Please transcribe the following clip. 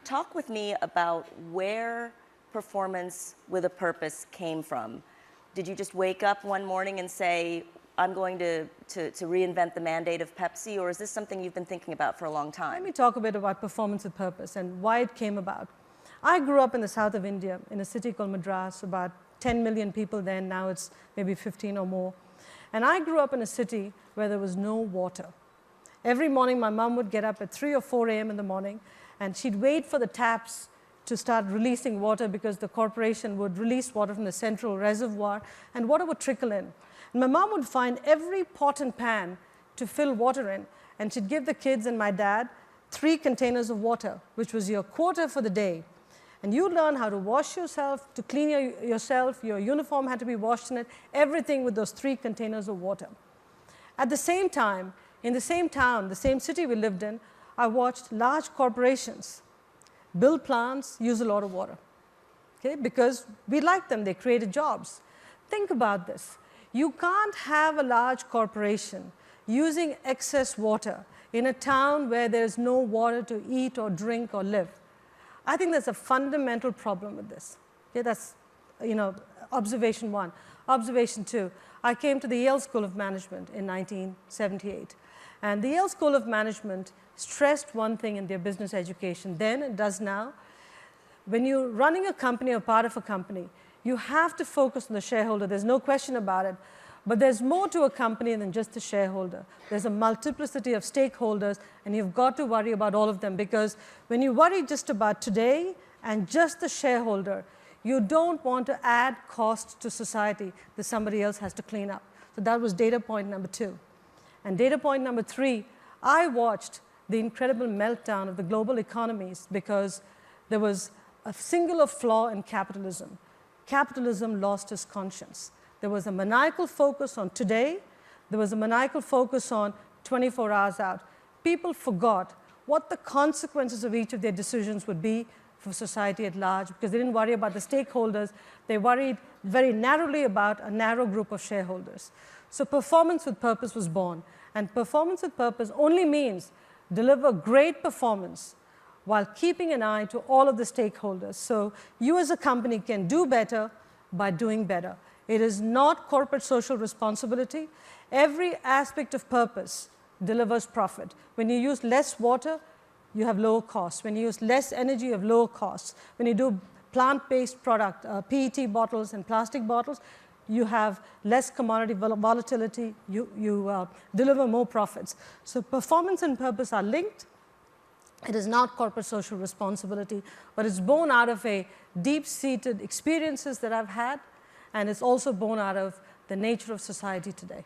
talk with me about where performance with a purpose came from. Did you just wake up one morning and say, I'm going to reinvent the mandate of Pepsi, or is this something you've been thinking about for a long time? Let me talk a bit about performance with purpose and why it came about. I grew up in the south of India, in a city called Madras, about 10 million people then, now it's maybe 15 or more. And I grew up in a city where there was no water. Every morning my mom would get up at 3 or 4 a.m. in the morning, and she'd wait for the taps to start releasing water because the corporation would release water from the central reservoir, and water would trickle in. And my mom would find every pot and pan to fill water in, and she'd give the kids and my dad 3 containers of water, which was your quota for the day. And you learn how to wash yourself, to clean yourself, your uniform had to be washed in it, everything with those 3 containers of water. At the same time, in the same town, the same city we lived in, I watched large corporations build plants, use a lot of water, okay? Because we liked them, they created jobs. Think about this. You can't have a large corporation using excess water in a town where there's no water to eat or drink or live. I think there's a fundamental problem with this. Okay, that's, observation 1. Observation 2, I came to the Yale School of Management in 1978. And the Yale School of Management stressed one thing in their business education then and does now. When you're running a company or part of a company, you have to focus on the shareholder. There's no question about it. But there's more to a company than just the shareholder. There's a multiplicity of stakeholders, and you've got to worry about all of them, because when you worry just about today and just the shareholder, you don't want to add costs to society that somebody else has to clean up. So that was data point number 2. And data point number 3, I watched the incredible meltdown of the global economies because there was a singular flaw in capitalism. Capitalism lost its conscience. There was a maniacal focus on today. There was a maniacal focus on 24 hours out. People forgot what the consequences of each of their decisions would be for society at large, because they didn't worry about the stakeholders. They worried very narrowly about a narrow group of shareholders. So performance with purpose was born. And performance with purpose only means deliver great performance while keeping an eye to all of the stakeholders. So you as a company can do better by doing better. It is not corporate social responsibility. Every aspect of purpose delivers profit. When you use less water, you have lower costs. When you use less energy, you have lower costs. When you do plant-based product, PET bottles and plastic bottles, you have less commodity volatility. You deliver more profits. So performance and purpose are linked. It is not corporate social responsibility, but it's born out of a deep-seated experiences that I've had, and it's also born out of the nature of society today.